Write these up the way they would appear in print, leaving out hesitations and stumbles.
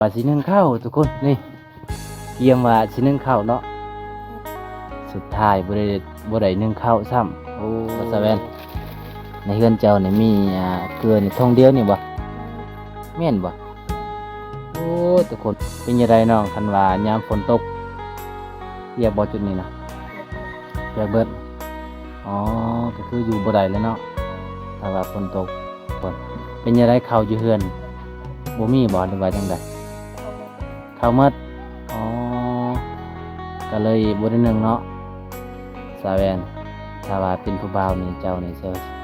ว่าสินึ่งข้าวทุกคนนี่เตรียมว่าสินึ่งข้าวเนาะสุดท้ายบ่ได้นึ่งข้าวซ้ำโอ้สะแวนในเฮือนเจ้านี่มีเกลือนี่ทงเดียวนี่บ่แม่นบ่โอ้ทุกคนเป็นยังไงน้องคันว่ายามฝนตกเปียกบ่จุดนี้นะเปียกเบิดอ๋อก็คืออยู่บ่ได้แล้วเนาะถ้าว่าฝนตกฝนเป็นยังไงข้าวอยู่เฮือนบ่มีบ่หรือว่าจังไดข้าวหมดอ๋อก็เลยบ่ได้นึ่งเนาะสาแวนถ้าว่าเป็นผู้บ่าวนี่เจ้านี่จ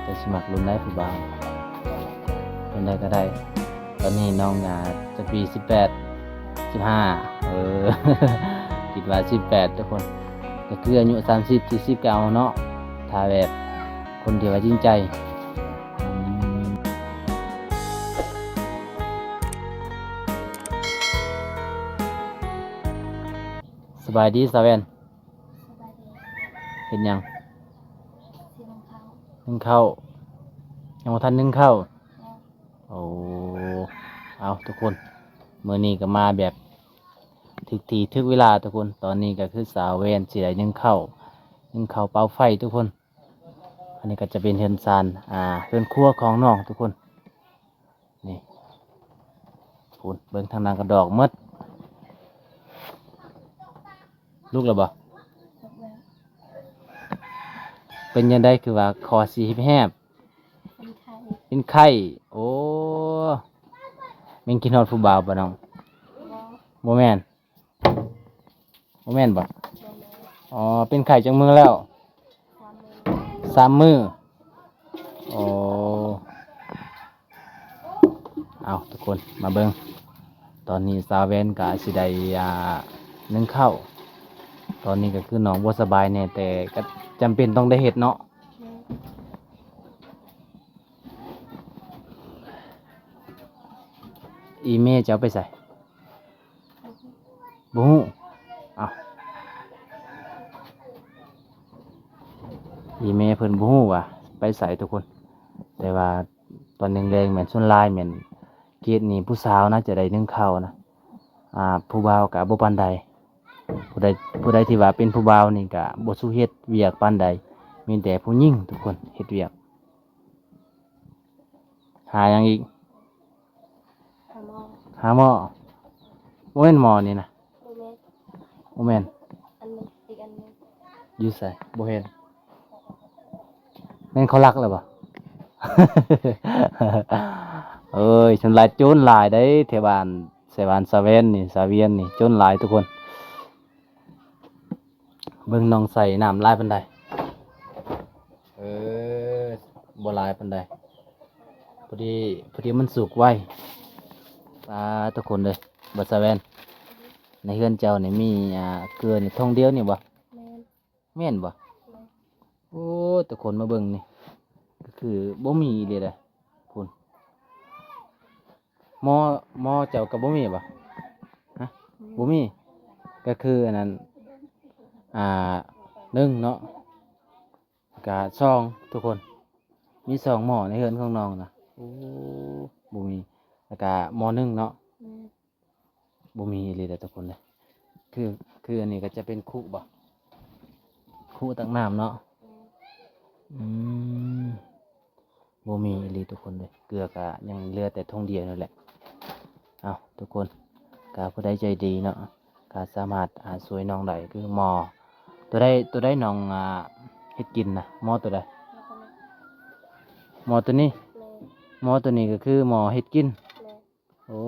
ะสิมักรุ่นใดผู้บ่าวรุ่นใดก็ได้ตอนนี้น้องจะปี18 15คิดว่า18ทุกคนก็คืออายุ30 40ก็เอาเนาะถ้าแบบคนที่ว่าจริงใจอืมสบายดีสาแวนสบายดีเห็นยัง ที่รองเท้านึ่งข้าวยังบ่ทันนึ่งข้าว แล้ว โอ้เอาทุกคนมื้อนี้ก็มาแบบถึกทีถึกเวลาทุกคนตอนนี้ก็คือสาวแวนสิได้นึ่งข้าวเป่าไฟทุกคนอันนี้ก็จะเป็นเฮือนซานเฮือนครัวของน้องทุกคนนี่พูนเบิ่งทางนั้นก็ดอกหมดลูกแล้วบ่จบแล้วเป็นยังไงคือว่าคอสิแฮบเป็นไข่เป็นไข้โอ้แม่งกินฮอดผู้บ่าวบ่น้อง วอบ่แม่นบ่แม่นบ่โดนแม่อ๋อเป็นไข้จังมื้อแล้วความมือ3 มื้อโอ้เอาทุกคนมาเบิ่งตอนนี้สาวแว่นก็สิได้นึ่งข้าวตอนนี้ก็คือน้องบ่สบายแน่แต่ก็จำเป็นต้องได้เฮ็ดเนาะแม่อีเมจะเอาไปใส่บ่ฮู้เอาอีเมเพิ่นบ่ฮู้ว่าไปใส่ทุกคนแต่ว่าตอนแรงๆแม่นส่วนหลายแม่นเกรดนี้ผู้สาวนะจะได้นึ่งข้าวนะผู้บ่าวก็บ่ปานใดผู้ใดผู้ใดที่ว่าเป็นผู้บ่าวนี่ก็บ่สู้เฮ็ดเวียกปานใดมีแต่ผู้หญิงทุกคนเฮ็ดเวียกหาหยังอีกทำมอหาหม้อบ่แม่นหม้อนี่นะโดนแม่บ่แม่นอันนึงอีกอันนึงอยู่ไสบ่เห็นแม่นเขารักแล้วบ่ เอ้ยฉันหลายโจรหลายได้แถวบ้านไสบ้านสะแวนนี่สะเวียนนี่โจรหลายทุกคนเบิ่งน้องใส่น้ำลายปานใดเออบ่หลายปานใดพอดีมันสุกไวทุกคนเลยบ่สะแวนในเฮือนเจ้านี่มีเกลือนี่ทงเดียวนี่บ่แม่แม่นบ่โอ้ทุกคนมาเบิ่งนี่ก็คือบ่มีเลยเด้อคุณหม้อเจ้าก็บ่มีบ่ฮะบ่มีก็คืออันนั้นนึ่งเนาะกะซองทุกคนมี2หม้อในเฮือนของน้องนะโอ้บ่มีแล้วก็หม้อนึ่งเนาะแม่บ่มีเลยเด้อทุกคนเลยคืออันนี้ก็จะเป็นคุบ่คุตักน้ำเนาะอืมบ่มีอีหลีทุกคนเลยเกลือก็ยังเหลือแต่ทงเดียวนั่นแหละเอาทุกคนก็ผู้ใดใจดีเนาะก็สามารถช่วยน้องได้คือหมอตัวใดน้องเฮ็ดกินนะหมอตัวใดหมอตัวนี้แม่หมอตัวนี้ก็คือหมอเฮ็ดกินแม่โอ้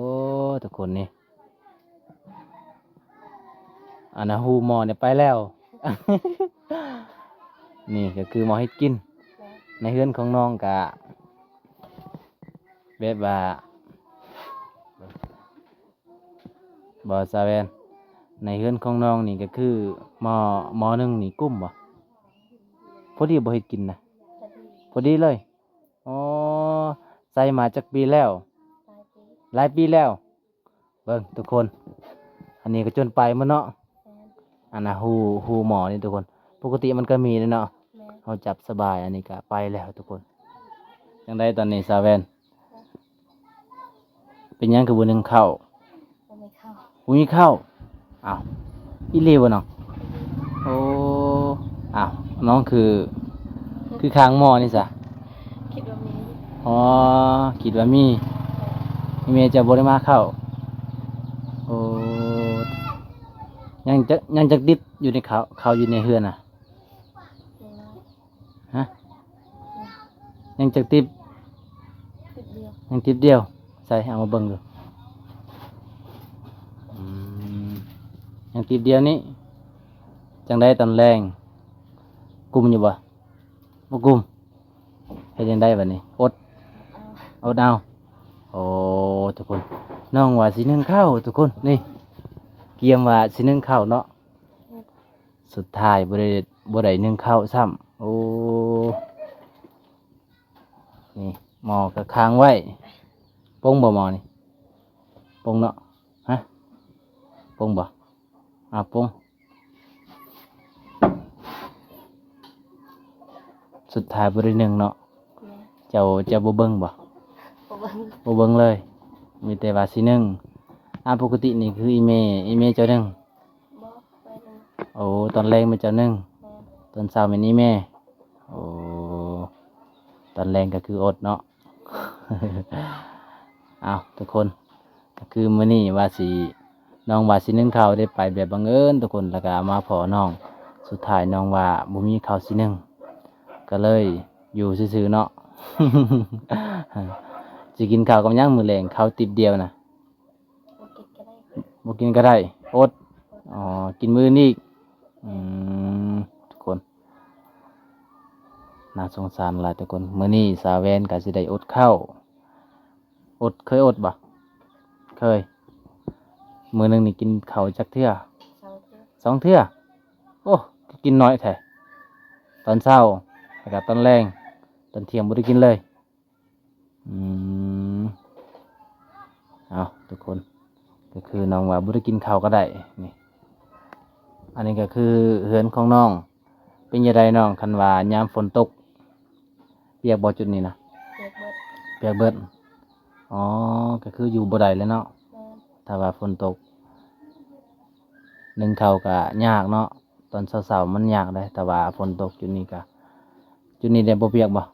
ทุกคนนี่อันนะฮูหมอเนี่ยไปแล้ว นี่ก็คือหมอเฮ็ดกินแม่ในเฮือนของน้องก็แบบว่าบ่ซาแวนในเฮือนของน้องนี่ก็คือหมอหนึงนี่กุ้มบ่พอดีบ่เฮ็ดกินนะจะดีพอดีเลยอ๋อใส่มาจักปีแล้วหลายปีหลายปีแล้วเบิ่งทุกคนอันนี้ก็จนไปหมดเนาะแม่อันน่ะฮูหมอนี่ทุกคนปกติมันก็มีเนาะแม่เฮาจับสบายอันนี้ก็ไปแล้วทุกคนจังไดตอนนี้ซาแวนเป็นหยังคือบ่นึ่งข้าวผมไม่ ข้าว บ่มีข้าวอ้าวอีหลีบ่น้องโอ้อ้าวน้องคือค้างหม้อนี่ซะ คิดว่ามี อ๋อคิดว่ามีเมย์จะบ่ได้มาเข้าโอ้ยังจะติดอยู่ในเขาอยู่ในเฮือนน่ะ น้อย ฮะยังจะติด คิดเดียว ยังติดเดียวใส่เอามาเบิ่งดูอืมยังติดเดียวนี้จังได้ตอนแรงกุมอยู่บ่บ่กุมเฮ็ดจังได้บัดนี้อด เอา เอาโอ้ทุกคนน้องว่าสินึ่งข้าวทุกคนนี่เกียมว่าสินึ่งข้าวเนาะสุดท้ายบ่ได้นึ่งข้าวซ้ำโอ้นี่หม้อก็ค้างไว้ปงบ่หม้อนี่ปงเนาะฮะปงบ่ปงสุดท้ายบ่ได้นึ่งเนาะ แม่ เจ้าบ่เบิ่งบ่ บ่เบิ่ง บ่เบิ่งเลย มีแต่ว่าสิหนึ่งปกตินี่คืออีเมเจ้าหนึ่ง บ่ไปหนึ่ง โอ้ตอนแรกมันเจ้าหนึ่ง แม่ ตอนเช้าเป็นอีเมโอ้ตอนแรงก็คืออดเนาะ เอาทุกคนก็คือมื้อนี้ว่าสิน้องว่าสินึ่งข้าวได้ไปแบบบังเอิญทุกคนแล้วก็มาพอน้อง สุดท้ายน้องว่าบ่มีข้าวสินึ่งก็เลยอยู่ซื่อๆเนาะ สิกินข้าวกับหยังมื้อแลงข้าวติบเดียวนะ บ่กินก็ได้ บ่กินก็ได้อดอ๋อกินมื้อนี้อีกอืมทุกคนน่าสงสารหลายทุกคนมื้อนี้สาวแวนก็สิได้อดข้าวเคยอดบ่เคยมื้อหนึงนี่กินข้าวจักเทื่อ สองเทื่อ 2 เทื่อโอ้กินน้อยแท้ตอนเช้าแล้วก็ตอนแลงตอนเที่ยงบ่ได้กินเลยอืมเอาทุกคนก็คือน้องว่าบ่ได้กินข้าวก็ได้นี่อันนี้ก็คือเฮือนของน้องเป็นจังไดน้องคันว่ายามฝนตกเปียกบ่จุดนี้นะ เปียกเบิด เปียกเบิดอ๋อก็คืออยู่บ่ได้แล้วเนาะ แม่ ถ้าว่าฝนตกนึ่งข้าวก็ยากเนาะตอนเช้าๆมันยากได้แต่ว่าฝนตกจุดนี้ก็จุดนี้ได้บ่เปียกบ่ บ่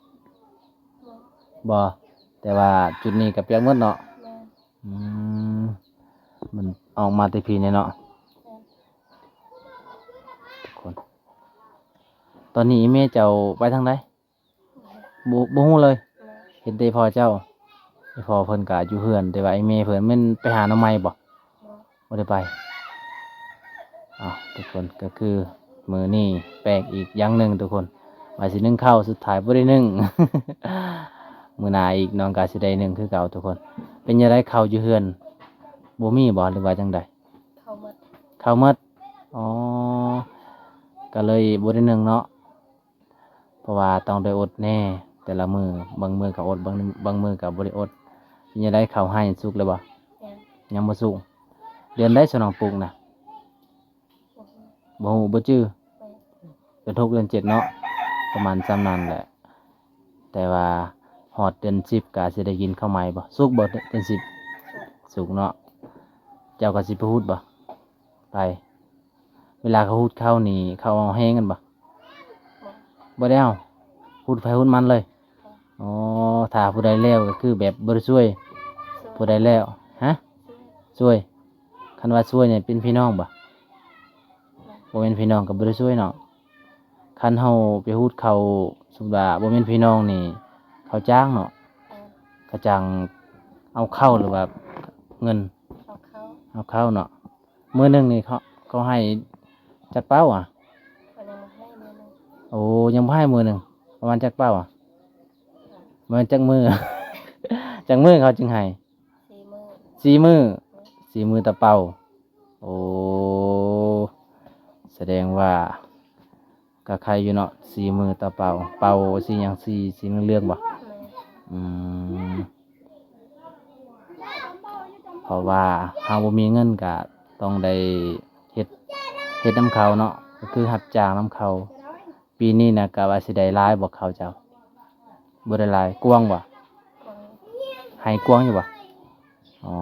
บ่แต่ว่าจุดนี้ก็เปียกหมดเนาะ แม่ อืมมันออกมาแต่พี่เนี่ยเนาะ แม่ ทุกคน ตอนนี้แม่เจ้าไปทางใดบ่ฮู้เลย แม่ เห็นแต่พ่อเจ้าไอ้พ่อเพิ่นก็อยู่เฮือน แต่ว่าไอ้แม่เพิ่นมันไปหาหน่อไม้บ่ บ่ บ่ได้ไปอ้าวทุกคนก็คือมื้อนี้แปลกอีกอย่างหนึงทุกคนว่าสินึ่งข้าวสุดท้ายบ่ได้นึ่ง มื้อหน้าอีกน้องก็สิได้นึ่งคือเก่าทุกคน เป็นจังไดข้าวอยู่เฮือนบ่มีบ่หรือว่าจังใด เข้าหมด ข้าวหมดอ๋อก็เลยบ่ได้นึ่งเนาะเพราะว่าต้องได้อดแน่ แต่ละมื้อบางมื้อก็อดบางมื้อก็บ่ได้อดเป็นจังไดข้าวให้สุกแล้วบ่ แม่ ยังบ่สุกเดือนใดสนองปลูกน่ะ บ่ฮู้บ่ฮู้บ่จื้อ แม่ เดือน6เดือน7เนาะประมาณส่ำนั้นแหละ แต่ว่าฮอดเดือน10ก็สิได้กินข้าวใหม่บ่สุกบ่เดือน10 สุก สุกเนาะเจ้าก็สิไปฮูดบ่ไปเวลาเขาฮูดข้าวนี่เขาเอาแห้งกันบ่ บ่ บ่ได้เอาฮูดไผฮูดมันเลยอ๋อถ้าผู้ใดแล้วก็คือแบบบ่ได้ช่วย ผู้ใดแล้วฮะช่วยคันว่าช่วยเนี่ยเป็นพี่น้องบ่บ่แม่นพี่น้องก็บ่ได้ช่วยเนาะคันเฮาไปฮูดเขาสมมุติว่าบ่แม่นพี่น้องนี่เขาจ้างเนาะ เขาจ้างเอาเข้าหรือว่าเงิน เอาเข้าเอาเข้าเนาะมื้อหนึงนี่เขาให้จักเป้าอ่ะ ก็ยังบ่ให้มื้อหนึง โอ้ยังบ่ให้มื้อหนึงประมาณจักเป้าอ่ะประมาณจักมื้อ จักมื้อเขาจึงให้ 4 มื้อ 4 มื้อตะเป่าโอ้แสดงว่าก็ใครอยู่เนาะ4 มื้อตะเป่าเป่าสีหยังสีเหลืองๆบ่ แม่ อืมเพราะว่าเฮาบ่มีเงินก็ต้องได้เฮ็ดน้ำเขาเนาะก็คือรับจ้างน้ำเขาปีนี้น่ะก็ว่าสิได้หลายบ่เขาเจ้าบ่ได้หลายกว้างบ่ กวาง ให้กว้างอยู่บ่อ๋อ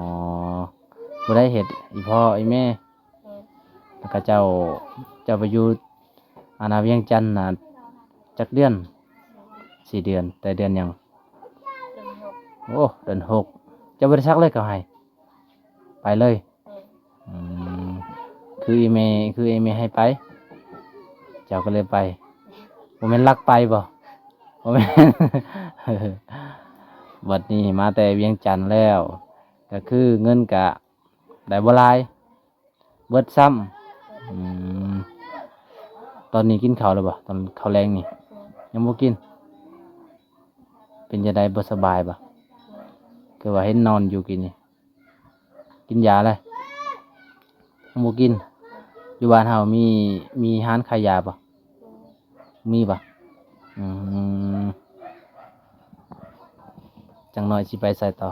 บ่ได้เฮ็ดอีพ่ออีแม่ แม่ แล้วก็เจ้าไปอยู่อาณาเวียงจันทน์น่ะจักเดือน4 เดือนแต่เดือนหยัง เดือนหก โอ้เดือน6เจ้าบ่ได้ซักเลยเขาให้ไปเลย แม่ อืมคืออีเมให้ไป เจ้าก็เลยไปบ่แม่นลักไปบ่บ่แม่น บัดนี้มาแต่เวียงจันทน์แล้ว ก็คือเงินกะได้บ่หลายเบิดซ้ำอืมตอนนี้กินข้าวแล้วบ่ตอนข้าวแรงนี่ แม่ ยังบ่กิน เป็นจังไดบ่สบายบ่ แม่ คือว่าเห็นนอนอยู่กินนี่กินยาเลยยังบ่กิน อยู่บ้านเฮามีร้านขายยาบ่มีบ่อืมจังน้อยสิไปใส่ต่อ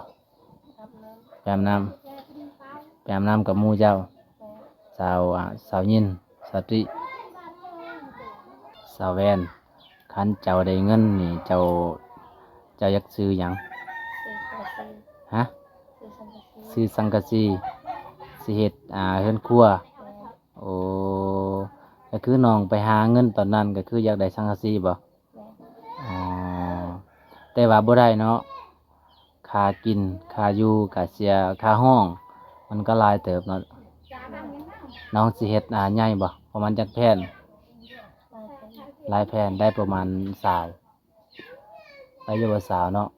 อาบน้ำ ไปอาบน้ำกับหมู่เจ้า แม่ สาวยินสาวติสาวแวนคันเจ้าได้เงินนี่เจ้าอยากซื้อหยัง ซื้อสังกะสี ฮะ ซื้อสังกะสีสิเฮ็ดเฮือนครัว แม่ โอ้ก็คือน้องไปหาเงินตอนนั้นก็คืออยากได้สังกะสีบ่ แม่ อ๋อแต่ว่าบ่ได้เนาะค่ากินค่าอยู่ก็เสียค่าห้อง มันก็หลายเติบเนาะน้องสิเฮ็ดใหญ่บ่ประมาณจักแผ่น ลายเป็น หลายแผ่นได้ประมาณ20ได้อยู่บ่สาวเนาะ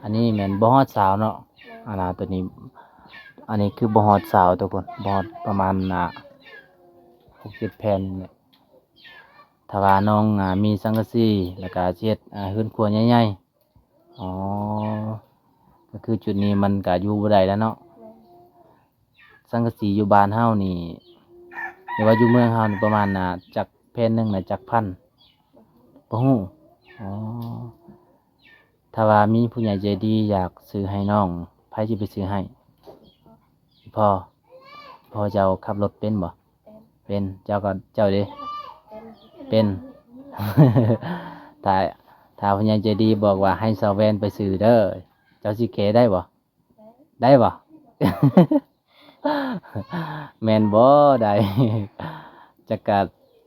อันนี้แม่นบ่ฮอดสาวเนาะอันน่ะตัวนี้ อันนี้คือบ่ฮอดสาวทุกคนบ่ฮอดประมาณ6-7 แผ่นนี่แหละถ้าว่าน้องมีสังกะสีแล้วก็สิเฮ็ดเฮือนครัวใหญ่ๆอ๋อก็คือจุดนี้มันก็อยู่บ่ได้แล้วเนาะ แม่ สังกะสีอยู่บ้านเฮานี่หรือว่าอยู่เมืองเฮานี่ประมาณจักแผ่นหนึงจักพันบ่ฮู้อ๋อถ้าว่ามีผู้ใหญ่ใจดีอยากซื้อให้น้องไผสิไปซื้อให้พ่อเจ้าขับรถเป็นบ่ เป็น เป็นเจ้าเด้ เป็น ถ้าผู้ใหญ่ใจดีบอกว่าให้สาวแวนไปซื้อเด้อเจ้าสิเกได้บ่ ได้ ได้บ่ แม่นบ่ได้ จักกะ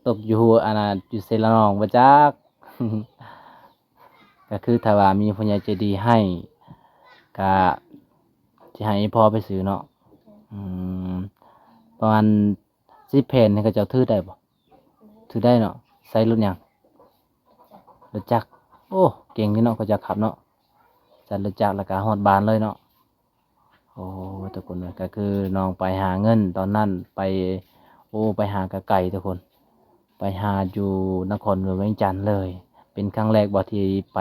ตกอยู่อันน่ะอยู่เซละนองบ่จัก ก็คือถ้าว่ามีผู้ใหญ่ใจดีให้ก็สิให้พ่อไปซื้อเนาะอืมประมาณ10 แผ่นนี่ก็เจ้าถือได้บ่ถือได้เนาะใส่รถหยังรถจักรโอ้เก่งนี่เนาะก็จะขับเนาะจัดรถจักรแล้วก็ฮอดบ้านเลยเนาะ โอ้ทุกคนเลยก็คือน้องไปหาเงินตอนนั้นไปไปหากะไก่ทุกคน ไปหาอยู่นครหลวงเวียงจันทน์เลย เป็นครั้งแรกบ่ที่ไ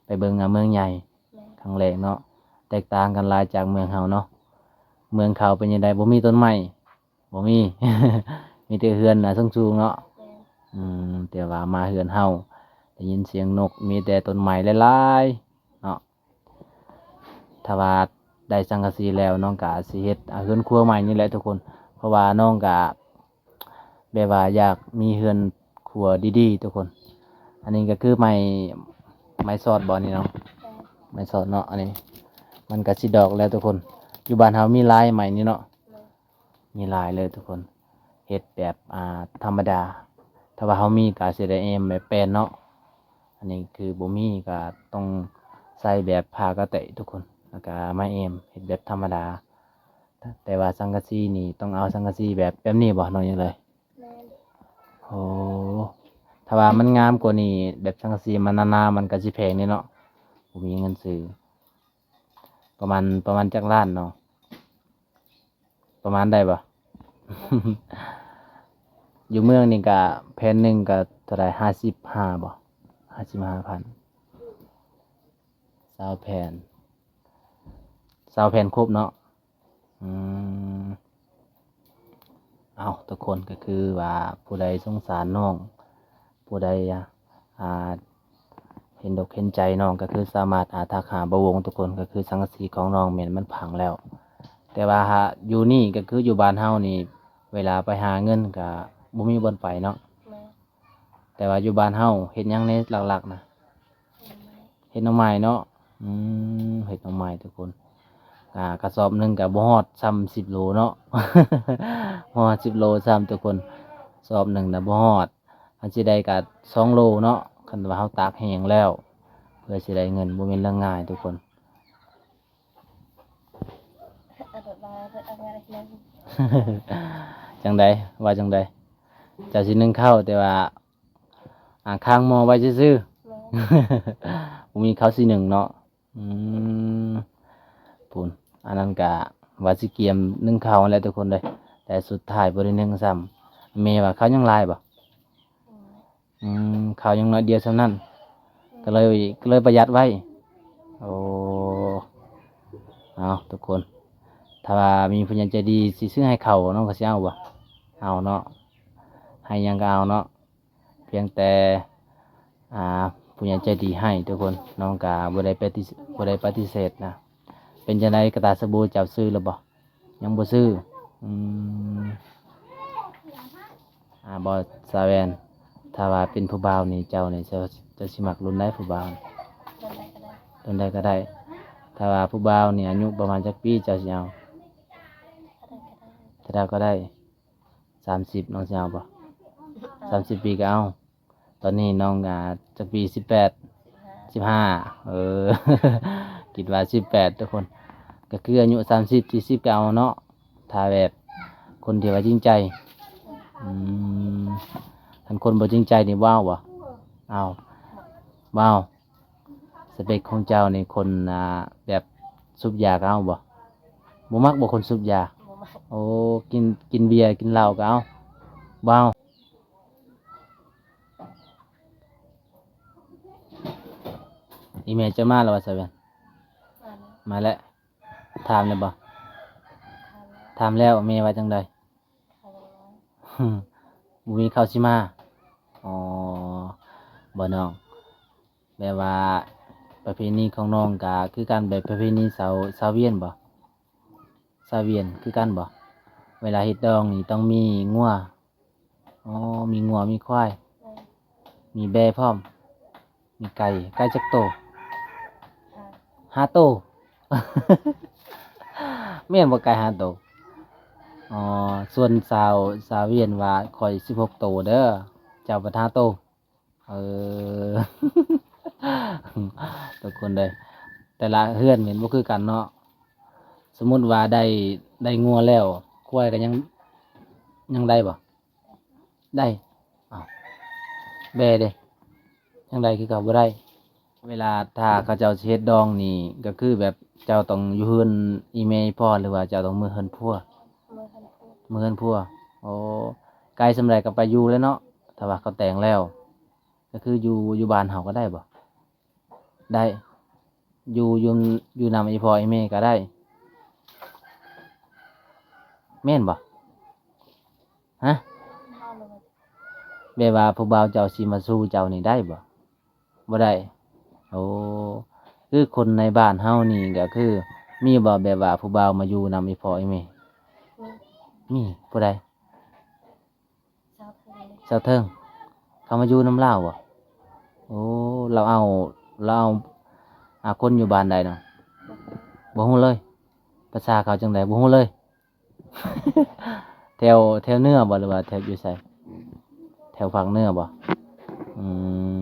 ปเบิ่งเมืองใหญ่ แม่ ครั้งแรกเนาะแตกต่างกันหลายจากเมืองเฮาเนาะเมืองเขาเป็นยังไงบ่มีต้นไม้บ่มี มีแต่เฮือนสูงๆเนาะ แม่ แต่ว่ามาเฮือนเฮาได้ยินเสียงนกมีแต่ต้นไม้หลายๆเนาะถ้าว่าได้สังกะสีแล้วน้องก็สิเฮ็ดเฮือนครัวใหม่นี่แหละทุกคน เพราะว่าน้องก็แบบว่าอยากมีเฮือนครัวดีๆทุกคน อันนี้ก็คือไม้สอดบ่นี่เนาะ แม่ ไม้สอดเนาะอันนี้ มันก็สิดอกแล้วทุกคน อยู่บ้านเฮามีลายใหม่นี่เนาะ แม่ มีลายเลยทุกคนเฮ็ดแบบธรรมดา ถ้าว่าเฮามีก็สิได้เอมแบบแปลนเนาะ อันนี้คือบ่มีก็ต้องใส่แบบผ้ากะเตะทุกคน แล้วก็ไม้เอมเฮ็ดแบบธรรมดา แต่ว่าสังกะสีนี่ต้องเอาสังกะสีแบบนี้บ่น้อยจังเลย แม่ โอ้ถ้าว่ามันงามกว่านี้แบบสังกะสีมันหนาๆมันก็สิแพงนี่เนาะบ่มีเงินซื้อประมาณจักล้านเนาะประมาณได้บ่ อยู่เมืองนี่ก็แผ่นหนึงก็เท่าไหร่55บ่55,000 20 แผ่น20 แผ่นครบเนาะอืมเอาทุกคนก็คือว่าผู้ใดสงสารน้อง ผู้ใดอ่าเห็นดอกเห็นใจน้องก็คือสามารถทักหาบ่วงทุกคนก็คือสังกะสีของน้องแม่นมันพังแล้ว แต่ว่าอยู่นี่ก็คืออยู่บ้านเฮานี่ เวลาไปหาเงินก็บ่มีบ่อนไปเนาะ แม่ แต่ว่าอยู่บ้านเฮาเฮ็ดหยังในหลักๆนะ ทำไม เฮ็ดหน่อไม้เนาะเฮ็ดหน่อไม้ทุกคน กระสอบหนึงก็บ่ฮอดซ้ำ10 โลเนาะ บ่ฮอด10 โลซ้ำทุกคนสอบหนึงน่ะบ่ฮอดอันสิได้ก็2 โลเนาะคันว่าเฮาตากแห้งแล้ว เพื่อสิได้เงินบ่แม่นเรื่องง่ายทุกคน อันลายเป็นอะไรนั่น จังใดว่าจังใดเจ้าสินึ่งข้าวแต่ว่าข้างหม้อไว้ซื่อๆ บ่มีข้าวสินึ่งเนาะอืมพูนอันนั้นก็ว่าสิเกียมนึ่งข้าวนั่นแหละทุกคนเลยแต่สุดท้ายบ่ได้นึ่งซ้ำแม่ว่าข้าวยังหลายบ่ข้าวยังน้อยเดียวส่ำนั้นก็เลยประหยัดไว้โอ้เอาทุกคน ถ้าว่ามีผู้ใหญ่ใจดีสิซื้อให้เขาน้องก็สิเอาบ่เอาเนาะให้หยังก็เอาเนาะเพียงแต่ผู้ใหญ่ใจดีให้ทุกคนน้องก็บ่ได้ปฏิเสธนะเป็นจังไดกระตายสบู่เจ้าซื้อแล้วบ่ยังบ่ซื้ออืมบ่ซาแวนถ้าว่าเป็นผู้บ่าวนี่เจ้านี่จะสิมักรุ่นใดผู้บ่าวรุ่นใดก็ได้ถ้าว่าผู้บ่าวนี่อายุประมาณจักปีเจ้าสิเอา ถ้าได้ก็ได้30น้องสิเอาบ่30 ปีก็เอา ตอนนี้น้องจักปี18 15คิดว่า18ทุกคนก็คืออายุ30 40ก็เอาเนาะถ้าแบบคนที่ว่าจริงใจอืมคันคนบ่จริงใจนี่ว้าวบ่เอาว้าวสเปคของเจ้านี่คนแบบสูบยาก็เอาบ่มักบ่คนสูบยา โอ้กินเบียร์กินเหล้าก็เอาบ้าวอีเมลจะมาแล้วว่าซะเว้นมาแล้วถามเลยบ่ถามแล้วเมย์ว่าจังใด บ่มีข้าวสิมาอ๋อบ่น้องแบบว่าประเพณีของน้องก็คือการแบบประเพณีชาวเวียนบ่ชาวเวียนคือกันบ่เวลาเฮ็ดดองนี่ต้องมีงัวอ๋อมีงัวมีควายมีแบะพร้อมมีไก่จักโต5 โต แม่นบ่ไก่5 โตอ๋อส่วนสาวเวียนว่าข่อย16 โตเด้อเจ้าบ่5 โตเออ ทุกคนเลยแต่ละเฮือนเห็นบ่คือกันเนาะสมมุติว่าได้งัวแล้วควายก็ยังได้บ่ได้อ้าวแบะเด้ยังได้คือเก่าบ่ได้เวลาถ้าเขาเจ้าสิเฮ็ดดองนี่ก็คือแบบเจ้าต้องอยู่เฮือนอีแม่อีพ่อหรือว่าเจ้าต้องมือเฮือนพัวมือเฮือนพัวโอ้ไกลส่ำใดก็ไปอยู่แล้วเนาะถ้าว่าเขาแต่งแล้วก็คืออยู่บ้านเฮาก็ได้บ่ได้อยู่นำอีพ่ออีแม่ก็ได้แม่นบ่ฮะแบบว่าผู้บ่าวเจ้าสิมาสู่เจ้านี่ได้บ่ได้โอ้คือคนในบ้านเฮานี่ก็คือมีบ่แบบว่าผู้บ่าวมาอยู่นำอีพ่ออีแม่มีผู้ใดเจ้าเทิงเขามาอยู่นำลาวบ่โอ้เราเอาคนอยู่บ้านใดเนาะบ่ฮู้เลยภาษาเขาจังไดบ่ฮู้เลย แถวเหนือบ่หรือว่าแถวอยู่ไสแถวภาคเหนือบ่อืม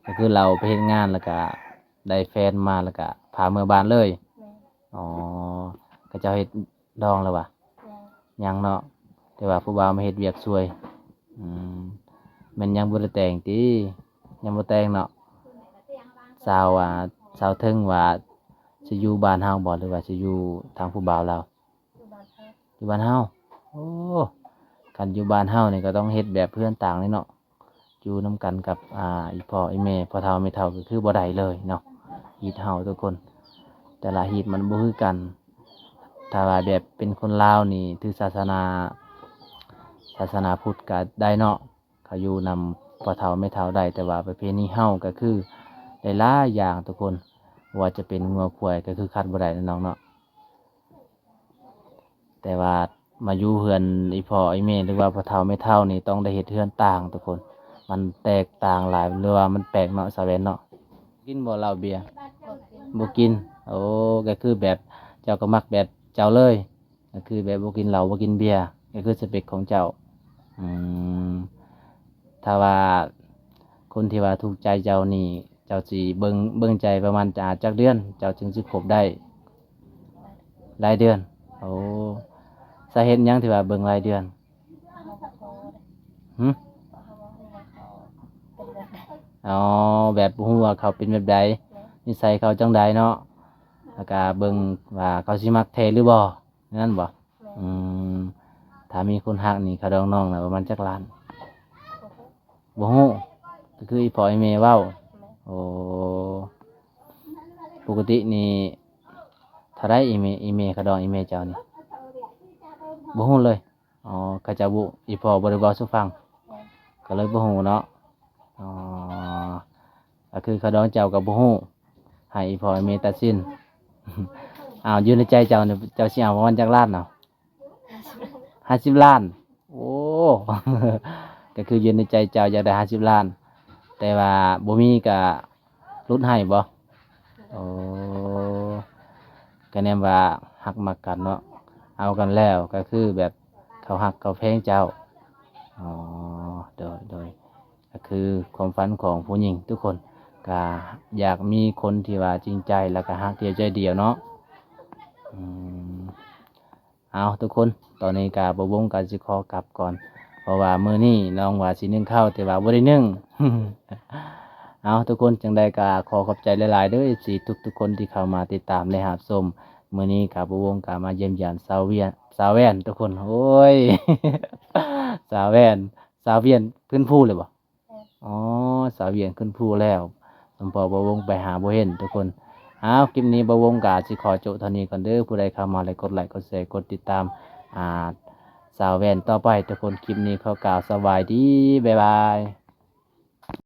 ก็คือเราไปเฮ็ดงานแล้วก็ได้แฟนมาแล้วก็พาเมื่อบ้านเลยอ๋อก็เจ้าเฮ็ดดองแล้วบ่ยังเนาะแต่ว่าผู้บ่าวมาเฮ็ดเวียกช่วยอืมแม่นยังบ่ได้แต่งติยังบ่แต่งเนาะสาวเทิงว่าสิอยู่บ้านเฮาบ่หรือว่าสิอยู่ทางผู้บ่าวเราอยู่บ้านเฮาโอ้คันอยู่บ้านเฮานี่ก็ต้องเฮ็ดแบบเพื่อนต่างเลยเนาะอยู่นํกันกับอีพ่ออีแม่พ่อเฒ่าแม่เฒ่าก็คือบ่ได้เลยเนาะฮีตเฮาทุกคนแต่ละฮีตมันบ่คือกันถ้าว่าแบบเป็นคนลาวนี่ถือศาสนาพุทธก็ได้เนาะเขาอยู่นำพ่อเฒ่าแม่เฒ่าได้แต่ว่าประเพณีเฮาก็คือได้หลายอย่างทุกคนว่าจะเป็นงัวควายก็คือขาดบ่ได้นะน้องเนาะแต่ว่ามาอยู่เฮือนอีพ่ออีแม่หรือว่าพ่อเฒ่าแม่เฒ่านี่ต้องได้เฮ็ดเฮือนต่างทุกคนมันแตกต่างหลายหรือว่ามันแปลกเนาะสาแวนเนาะกินบ่เหล้าเบียร์บ่กินโอ้ก็คือแบบ เจ้าก็มักแบบเจ้าเลย ก็คือแบบบ่กินเหล้าบ่กินเบียร์ก็คือสเปคของเจ้าอืมถ้าว่าคนที่ว่าถูกใจเจ้านี่เจ้าสิเบิ่งใจประมาณจักเดือนเจ้าจึงสิคบได้รายเดือนโอ้สาเหตุหยังที่ว่าเบิ่งรายเดือน เขาบอกโคเลย หึ เขาบอกว่าเขาเป็นแบบไหน อ๋อแบบบ่ฮู้ว่าเขาเป็นแบบใด แม่ นิสัยเขาจังใดเนาะแล้วก็เบิ่งว่าเขาสิมักแท้หรือบ่นั่นบ่ แม่ อืมถ้ามีคนฮักนี่เขาดองน้องน่ะประมาณจักล้าน บอกว่า บ่ฮู้ก็คืออีพ่ออีแม่เว้า แม่ โอ้ปกตินี่เท่าไรอีเมเขาดองอีเมเจ้านี่บ่ฮู้เลยอ๋อเขาเจะบุอีพ่อบ่ได้เว้าสู่ฟัง แม่ ก็เลยบ่ฮู้เนาะอ๋อก็คือเขาดองเจ้าก็บ่ฮู้ให้อีพ่ออีเมตัดสิน อ้าวอยู่ในใจเจ้านี่เจ้าสิเอาประมาณจักล้านเนาะ50 ล้านโอ้ ก็คืออยู่ในใจเจ้าอยากได้50 ล้าน แต่ว่าบ่มีก็ลดให้บ่โอ้ก็แนมว่าฮักมักกันเนาะเอากันแล้วก็คือแบบเขาฮักเขาแพงเจ้าอ๋อโดยก็คือความฝันของผู้หญิงทุกคนก็อยากมีคนที่ว่าจริงใจแล้วก็ฮักเดียวใจเดียวเนาะอืมเอาทุกคนตอนนี้ก็บ่วงก็สิขอกลับก่อน เพราะว่ามื้อนี้น้องว่าสินึ่งข้าวแต่ว่าบ่ได้นึ่ง เอาทุกคนจังใดก็ขอขอบใจหลายๆเด้อ FC ทุกๆคนที่เข้ามาติดตามและรับชมมื้อนี้ก็บ่วงก็มาเยี่ยมยามสาวแว่นทุกคนโอ้ย สาวแว่นสาวเวียนขึ้นภูเลยบ่ แม่ อ๋อสาวเวียนขึ้นภูแล้วสมพอบ่วงไปหาบ่เห็นทุกคนเอาคลิปนี้บ่วงก็สิขอจบเท่านี้ก่อนเด้อผู้ใดเข้ามาแล้วกดไลค์กดแชร์กดติดตามอ่า สาวแว่นต่อไปทุกคนคลิปนี้เขากล่าวสบายดี บ๊ายบาย